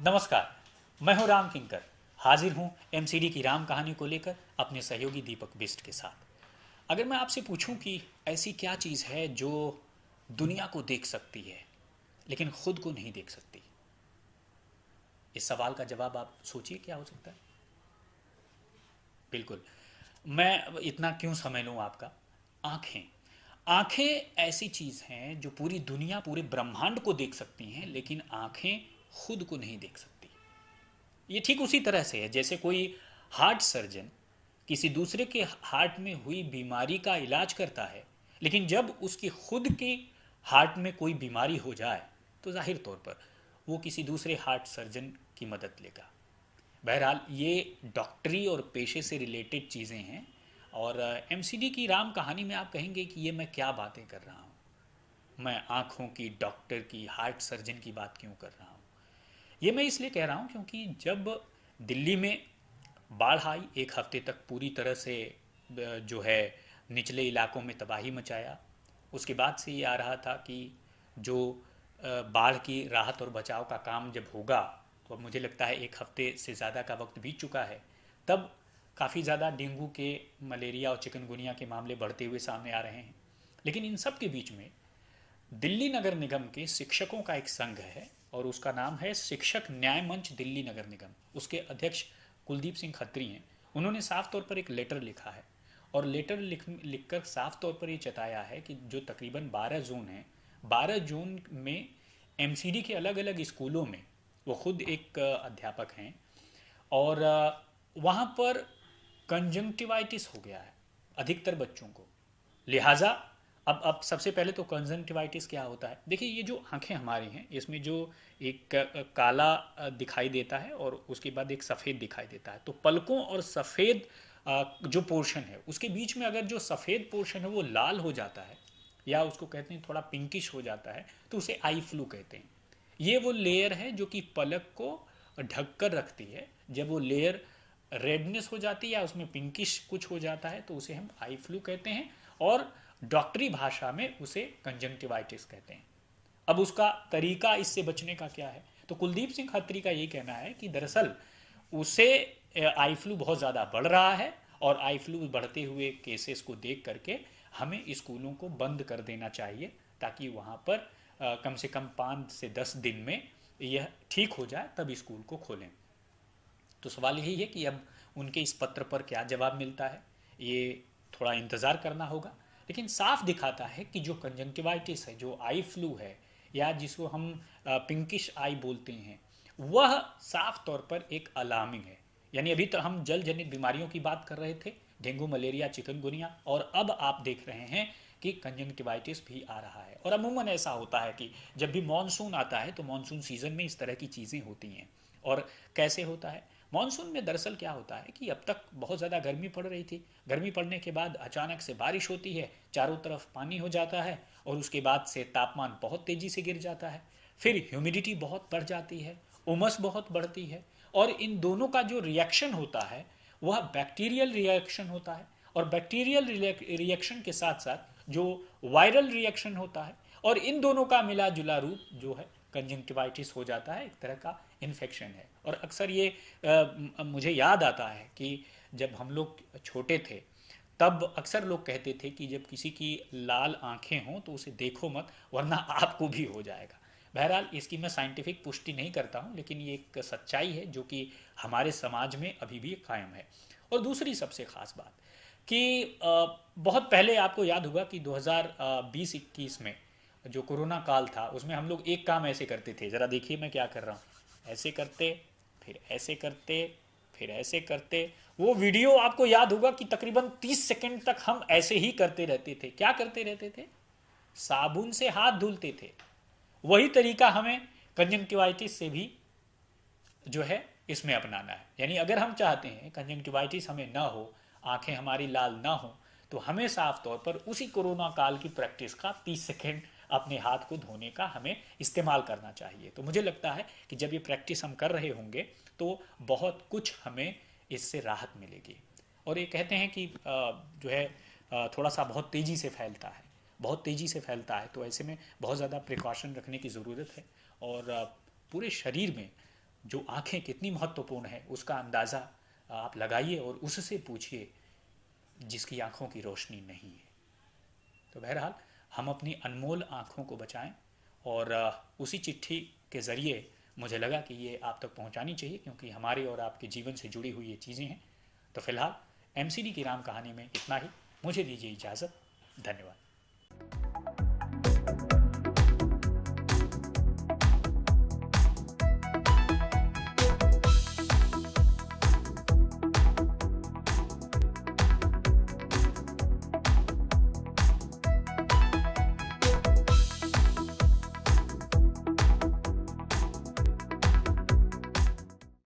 नमस्कार। मैं हूं राम किंकर। हाजिर हूं एमसीडी की राम कहानी को लेकर अपने सहयोगी दीपक बिष्ट के साथ। अगर मैं आपसे पूछूं कि ऐसी क्या चीज़ है जो दुनिया को देख सकती है लेकिन खुद को नहीं देख सकती, इस सवाल का जवाब आप सोचिए क्या हो सकता है। बिल्कुल। मैं इतना क्यों समय लूं आपका। आंखें। आंखें ऐसी चीज़ हैं जो पूरी दुनिया, पूरे ब्रह्मांड को देख सकती हैं, लेकिन आंखें खुद को नहीं देख सकती। ये ठीक उसी तरह से है जैसे कोई हार्ट सर्जन किसी दूसरे के हार्ट में हुई बीमारी का इलाज करता है, लेकिन जब उसकी खुद के हार्ट में कोई बीमारी हो जाए तो जाहिर तौर पर वो किसी दूसरे हार्ट सर्जन की मदद लेगा। बहरहाल ये डॉक्टरी और पेशे से रिलेटेड चीज़ें हैं। और एमसीडी की राम कहानी में आप कहेंगे कि ये मैं क्या बातें कर रहा हूँ, मैं आँखों की, डॉक्टर की, हार्ट सर्जन की बात क्यों कर रहा हूँ। ये मैं इसलिए कह रहा हूँ क्योंकि जब दिल्ली में बाढ़ आई, एक हफ्ते तक पूरी तरह से जो है निचले इलाकों में तबाही मचाया। उसके बाद से ये आ रहा था कि जो बाढ़ की राहत और बचाव का काम जब होगा, तो अब मुझे लगता है एक हफ्ते से ज़्यादा का वक्त बीत चुका है। तब काफ़ी ज़्यादा डेंगू के, मलेरिया और चिकनगुनिया के मामले बढ़ते हुए सामने आ रहे हैं। लेकिन इन सब के बीच में दिल्ली नगर निगम के शिक्षकों का एक संघ है और उसका नाम है शिक्षक न्याय मंच दिल्ली नगर निगम। उसके अध्यक्ष कुलदीप सिंह खत्री हैं। उन्होंने साफ तौर पर एक लेटर लिखा है और लेटर लिखकर साफ तौर पर ये जताया है कि जो तकरीबन 12 जोन हैं, 12 जोन में एमसीडी के अलग अलग स्कूलों में वो खुद एक अध्यापक हैं और वहाँ पर कंजंक्टिवाइटिस हो गया है अधिकतर बच्चों को। लिहाजा अब सबसे पहले तो कंजंक्टिवाइटिस क्या होता है। देखिए, ये जो आंखें हमारी हैं इसमें जो एक काला दिखाई देता है और उसके बाद एक सफ़ेद दिखाई देता है, तो पलकों और सफ़ेद जो पोर्शन है उसके बीच में अगर जो सफ़ेद पोर्शन है वो लाल हो जाता है या उसको कहते हैं थोड़ा पिंकिश हो जाता है, तो उसे आई फ्लू कहते हैं। ये वो लेयर है जो कि पलक को ढक कर रखती है। जब वो लेयर रेडनेस हो जाती है या उसमें पिंकिश कुछ हो जाता है तो उसे हम आई फ्लू कहते हैं और डॉक्टरी भाषा में उसे कंजंक्टिवाइटिस कहते हैं। अब उसका तरीका इससे बचने का क्या है, तो कुलदीप सिंह खत्री का ये कहना है कि दरअसल उसे आई फ्लू बहुत ज़्यादा बढ़ रहा है और आई फ्लू बढ़ते हुए केसेस को देख करके हमें स्कूलों को बंद कर देना चाहिए ताकि वहाँ पर कम से कम 5 से 10 दिन में यह ठीक हो जाए, तब स्कूल को खोलें। तो सवाल यही है कि अब उनके इस पत्र पर क्या जवाब मिलता है, ये थोड़ा इंतज़ार करना होगा। लेकिन साफ दिखाता है कि जो कंजंक्टिवाइटिस है, जो आई फ्लू है या जिसको हम पिंकिश आई बोलते हैं, वह साफ तौर पर एक अलार्मिंग है। यानी अभी तो हम जल जनित बीमारियों की बात कर रहे थे, डेंगू, मलेरिया, चिकनगुनिया, और अब आप देख रहे हैं कि कंजंक्टिवाइटिस भी आ रहा है। और अमूमन ऐसा होता है कि जब भी मानसून आता है तो मानसून सीजन में इस तरह की चीज़ें होती हैं। और कैसे होता है मानसून में, दरअसल क्या होता है कि अब तक बहुत ज़्यादा गर्मी पड़ रही थी, गर्मी पड़ने के बाद अचानक से बारिश होती है, चारों तरफ पानी हो जाता है और उसके बाद से तापमान बहुत तेज़ी से गिर जाता है, फिर ह्यूमिडिटी बहुत बढ़ जाती है, उमस बहुत बढ़ती है। और इन दोनों का जो रिएक्शन होता है वह बैक्टीरियल रिएक्शन होता है और बैक्टीरियल रिएक्शन के साथ साथ जो वायरल रिएक्शन होता है, और इन दोनों का मिला जुला रूप जो है कंजंक्टिवाइटिस हो जाता है, एक तरह का इन्फेक्शन है। और अक्सर ये मुझे याद आता है कि जब हम लोग छोटे थे तब अक्सर लोग कहते थे कि जब किसी की लाल आंखें हों तो उसे देखो मत वरना आपको भी हो जाएगा। बहरहाल इसकी मैं साइंटिफिक पुष्टि नहीं करता हूँ, लेकिन ये एक सच्चाई है जो कि हमारे समाज में अभी भी कायम है। और दूसरी सबसे ख़ास बात कि बहुत पहले आपको याद होगा कि 2020-21 में जो कोरोना काल था उसमें हम लोग एक काम ऐसे करते थे, ज़रा देखिए मैं क्या कर रहा हूँ, ऐसे करते, फिर ऐसे करते, फिर ऐसे करते। वो वीडियो आपको याद होगा कि तकरीबन 30 सेकंड तक हम ऐसे ही करते रहते थे। क्या करते रहते थे? साबुन से हाथ धुलते थे। वही तरीका हमें कंजंक्टिवाइटिस से भी जो है इसमें अपनाना है। यानी अगर हम चाहते हैं कंजंक्टिवाइटिस हमें ना हो, आंखें हमारी लाल ना हो, तो हमें साफ तौर पर उसी कोरोना काल की प्रैक्टिस का 30 सेकेंड अपने हाथ को धोने का हमें इस्तेमाल करना चाहिए। तो मुझे लगता है कि जब ये प्रैक्टिस हम कर रहे होंगे तो बहुत कुछ हमें इससे राहत मिलेगी। और ये कहते हैं कि जो है थोड़ा सा बहुत तेज़ी से फैलता है, बहुत तेज़ी से फैलता है, तो ऐसे में बहुत ज़्यादा प्रिकॉशन रखने की ज़रूरत है। और पूरे शरीर में जो आंखें कितनी महत्वपूर्ण है उसका अंदाज़ा आप लगाइए और उससे पूछिए जिसकी आंखों की रोशनी नहीं है। तो बहरहाल हम अपनी अनमोल आंखों को बचाएं, और उसी चिट्ठी के ज़रिए मुझे लगा कि ये आप तक पहुंचानी चाहिए, क्योंकि हमारे और आपके जीवन से जुड़ी हुई ये चीज़ें हैं। तो फिलहाल एमसीडी की राम कहानी में इतना ही। मुझे दीजिए इजाज़त। धन्यवाद।